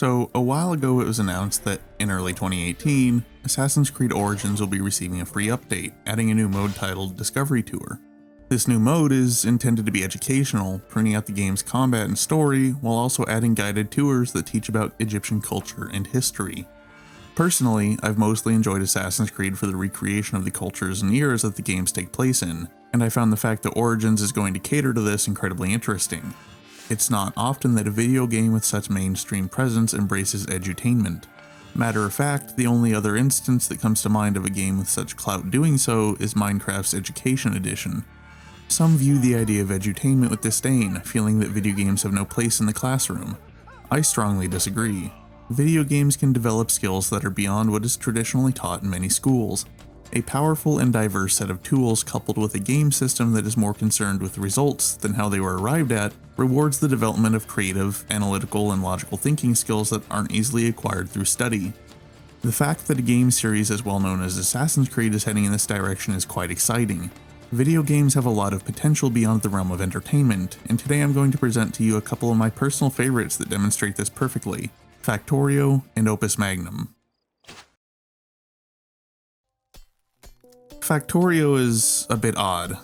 So, a while ago it was announced that in early 2018, Assassin's Creed Origins will be receiving a free update, adding a new mode titled Discovery Tour. This new mode is intended to be educational, pruning out the game's combat and story, while also adding guided tours that teach about Egyptian culture and history. Personally, I've mostly enjoyed Assassin's Creed for the recreation of the cultures and eras that the games take place in, and I found the fact that Origins is going to cater to this incredibly interesting. It's not often that a video game with such mainstream presence embraces edutainment. Matter of fact, the only other instance that comes to mind of a game with such clout doing so is Minecraft's Education Edition. Some view the idea of edutainment with disdain, feeling that video games have no place in the classroom. I strongly disagree. Video games can develop skills that are beyond what is traditionally taught in many schools. A powerful and diverse set of tools coupled with a game system that is more concerned with results than how they were arrived at rewards the development of creative, analytical, and logical thinking skills that aren't easily acquired through study. The fact that a game series as well known as Assassin's Creed is heading in this direction is quite exciting. Video games have a lot of potential beyond the realm of entertainment, and today I'm going to present to you a couple of my personal favorites that demonstrate this perfectly: Factorio and Opus Magnum. Factorio is a bit odd.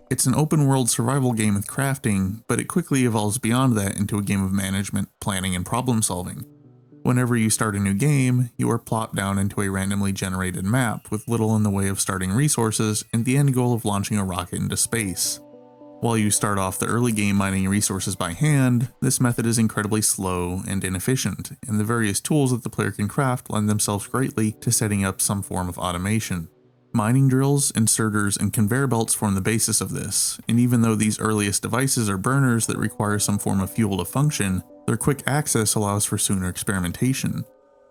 It's an open-world survival game with crafting, but it quickly evolves beyond that into a game of management, planning, and problem-solving. Whenever you start a new game, you are plopped down into a randomly generated map with little in the way of starting resources and the end goal of launching a rocket into space. While you start off the early game mining resources by hand, this method is incredibly slow and inefficient, and the various tools that the player can craft lend themselves greatly to setting up some form of automation. Mining drills, inserters, and conveyor belts form the basis of this, and even though these earliest devices are burners that require some form of fuel to function, their quick access allows for sooner experimentation.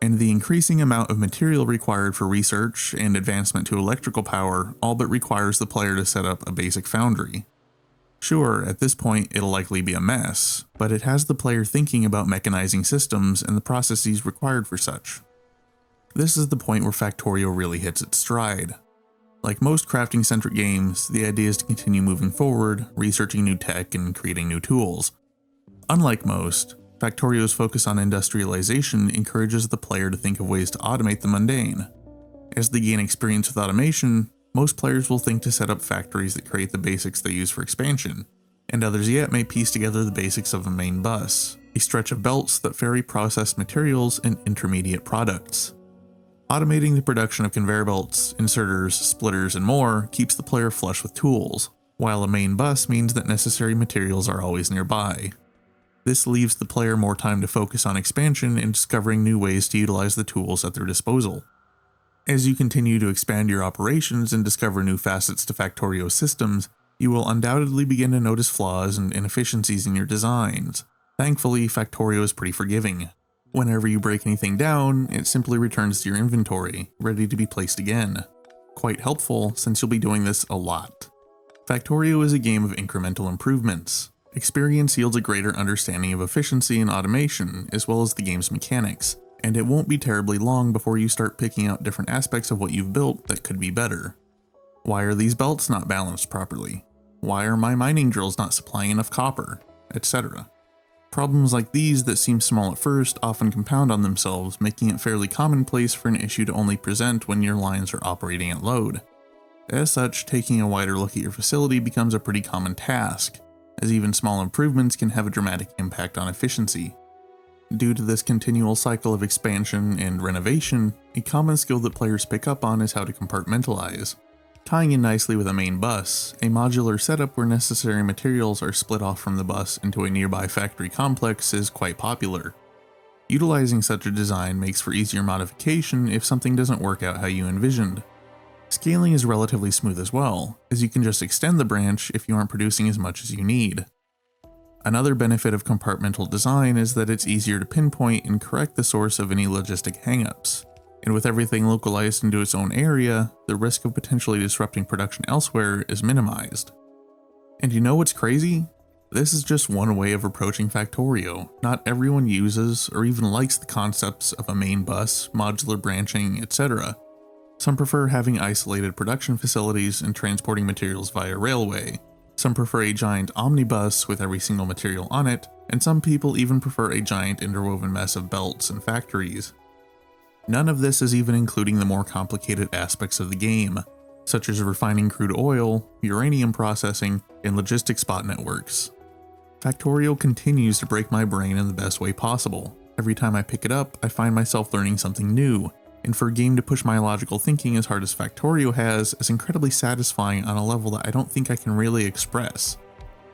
And the increasing amount of material required for research and advancement to electrical power all but requires the player to set up a basic foundry. Sure, at this point it'll likely be a mess, but it has the player thinking about mechanizing systems and the processes required for such. This is the point where Factorio really hits its stride. Like most crafting-centric games, the idea is to continue moving forward, researching new tech, and creating new tools. Unlike most, Factorio's focus on industrialization encourages the player to think of ways to automate the mundane. As they gain experience with automation, most players will think to set up factories that create the basics they use for expansion, and others yet may piece together the basics of a main bus, a stretch of belts that ferry processed materials and intermediate products. Automating the production of conveyor belts, inserters, splitters, and more keeps the player flush with tools, while a main bus means that necessary materials are always nearby. This leaves the player more time to focus on expansion and discovering new ways to utilize the tools at their disposal. As you continue to expand your operations and discover new facets to Factorio's systems, you will undoubtedly begin to notice flaws and inefficiencies in your designs. Thankfully, Factorio is pretty forgiving. Whenever you break anything down, it simply returns to your inventory, ready to be placed again. Quite helpful, since you'll be doing this a lot. Factorio is a game of incremental improvements. Experience yields a greater understanding of efficiency and automation, as well as the game's mechanics, and it won't be terribly long before you start picking out different aspects of what you've built that could be better. Why are these belts not balanced properly? Why are my mining drills not supplying enough copper? Etc. Problems like these that seem small at first often compound on themselves, making it fairly commonplace for an issue to only present when your lines are operating at load. As such, taking a wider look at your facility becomes a pretty common task, as even small improvements can have a dramatic impact on efficiency. Due to this continual cycle of expansion and renovation, a common skill that players pick up on is how to compartmentalize. Tying in nicely with a main bus, a modular setup where necessary materials are split off from the bus into a nearby factory complex is quite popular. Utilizing such a design makes for easier modification if something doesn't work out how you envisioned. Scaling is relatively smooth as well, as you can just extend the branch if you aren't producing as much as you need. Another benefit of compartmental design is that it's easier to pinpoint and correct the source of any logistic hangups. And with everything localized into its own area, the risk of potentially disrupting production elsewhere is minimized. And you know what's crazy? This is just one way of approaching Factorio. Not everyone uses or even likes the concepts of a main bus, modular branching, etc. Some prefer having isolated production facilities and transporting materials via railway, Some prefer a giant omnibus with every single material on it, and some people even prefer a giant interwoven mess of belts and factories. None of this is even including the more complicated aspects of the game, such as refining crude oil, uranium processing, and logistics bot networks. Factorio continues to break my brain in the best way possible. Every time I pick it up, I find myself learning something new, and for a game to push my logical thinking as hard as Factorio has is incredibly satisfying on a level that I don't think I can really express.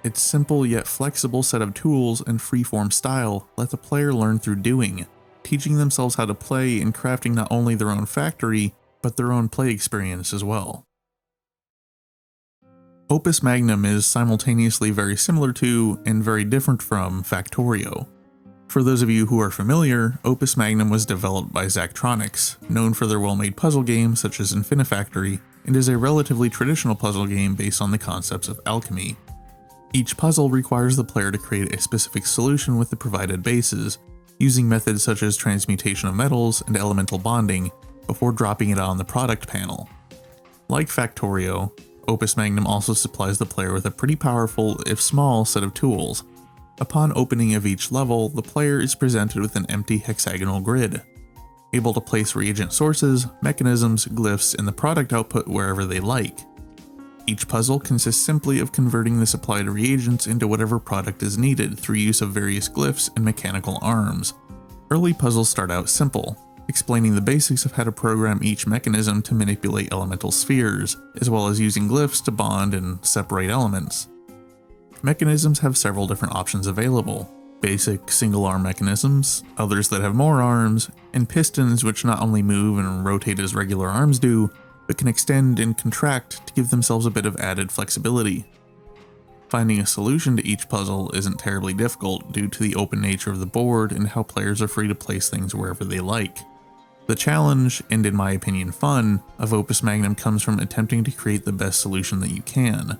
Its simple yet flexible set of tools and freeform style let the player learn through doing, teaching themselves how to play and crafting not only their own factory, but their own play experience as well. Opus Magnum is simultaneously very similar to, and very different from, Factorio. For those of you who are familiar, Opus Magnum was developed by Zachtronics, known for their well-made puzzle games such as Infinifactory, and is a relatively traditional puzzle game based on the concepts of alchemy. Each puzzle requires the player to create a specific solution with the provided bases, using methods such as transmutation of metals and elemental bonding, before dropping it on the product panel. Like Factorio, Opus Magnum also supplies the player with a pretty powerful, if small, set of tools. Upon opening of each level, the player is presented with an empty hexagonal grid, able to place reagent sources, mechanisms, glyphs, and the product output wherever they like. Each puzzle consists simply of converting the supplied reagents into whatever product is needed through use of various glyphs and mechanical arms. Early puzzles start out simple, explaining the basics of how to program each mechanism to manipulate elemental spheres, as well as using glyphs to bond and separate elements. Mechanisms have several different options available: basic single-arm mechanisms, others that have more arms, and pistons which not only move and rotate as regular arms do, but can extend and contract to give themselves a bit of added flexibility. Finding a solution to each puzzle isn't terribly difficult due to the open nature of the board and how players are free to place things wherever they like. The challenge, and in my opinion fun, of Opus Magnum comes from attempting to create the best solution that you can.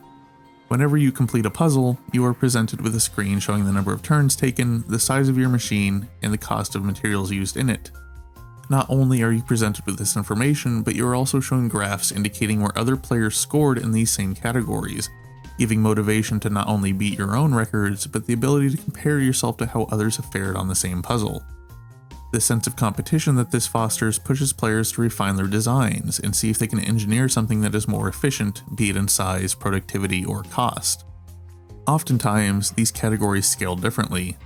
Whenever you complete a puzzle, you are presented with a screen showing the number of turns taken, the size of your machine, and the cost of materials used in it. Not only are you presented with this information, but you are also shown graphs indicating where other players scored in these same categories, giving motivation to not only beat your own records, but the ability to compare yourself to how others have fared on the same puzzle. The sense of competition that this fosters pushes players to refine their designs and see if they can engineer something that is more efficient, be it in size, productivity, or cost. Oftentimes, these categories scale differently.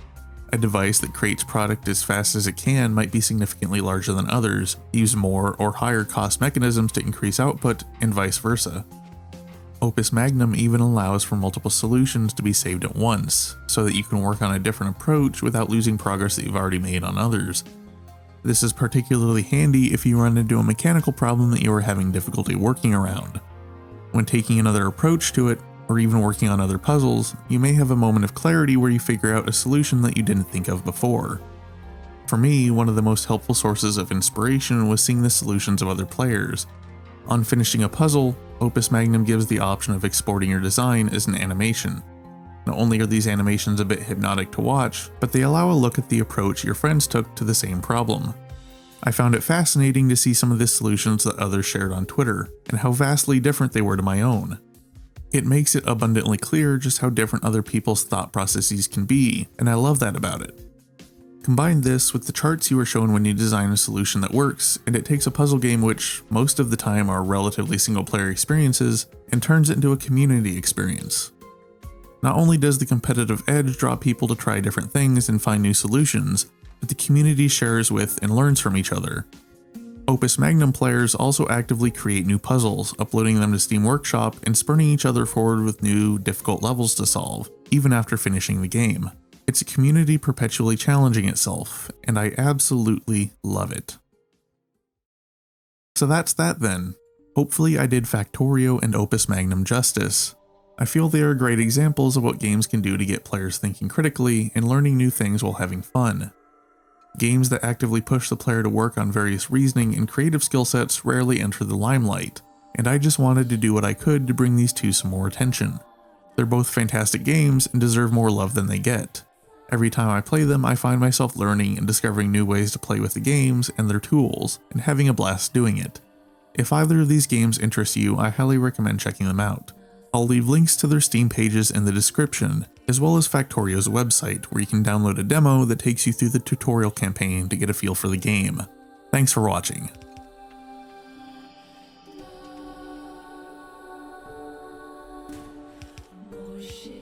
A device that creates product as fast as it can might be significantly larger than others, use more or higher cost mechanisms to increase output, and vice versa. Opus Magnum even allows for multiple solutions to be saved at once, so that you can work on a different approach without losing progress that you've already made on others. This is particularly handy if you run into a mechanical problem that you are having difficulty working around. When taking another approach to it, or even working on other puzzles, you may have a moment of clarity where you figure out a solution that you didn't think of before. For me, one of the most helpful sources of inspiration was seeing the solutions of other players. On finishing a puzzle, Opus Magnum gives the option of exporting your design as an animation. Not only are these animations a bit hypnotic to watch, but they allow a look at the approach your friends took to the same problem. I found it fascinating to see some of the solutions that others shared on Twitter, and how vastly different they were to my own. It makes it abundantly clear just how different other people's thought processes can be, and I love that about it. Combine this with the charts you are shown when you design a solution that works, and it takes a puzzle game which, most of the time, are relatively single-player experiences, and turns it into a community experience. Not only does the competitive edge draw people to try different things and find new solutions, but the community shares with and learns from each other. Opus Magnum players also actively create new puzzles, uploading them to Steam Workshop and spurning each other forward with new, difficult levels to solve, even after finishing the game. It's a community perpetually challenging itself, and I absolutely love it. So that's that then. Hopefully I did Factorio and Opus Magnum justice. I feel they are great examples of what games can do to get players thinking critically and learning new things while having fun. Games that actively push the player to work on various reasoning and creative skill sets rarely enter the limelight, and I just wanted to do what I could to bring these two some more attention. They're both fantastic games and deserve more love than they get. Every time I play them, I find myself learning and discovering new ways to play with the games and their tools, and having a blast doing it. If either of these games interest you, I highly recommend checking them out. I'll leave links to their Steam pages in the description, as well as Factorio's website where you can download a demo that takes you through the tutorial campaign to get a feel for the game. Thanks for watching. Oh shit.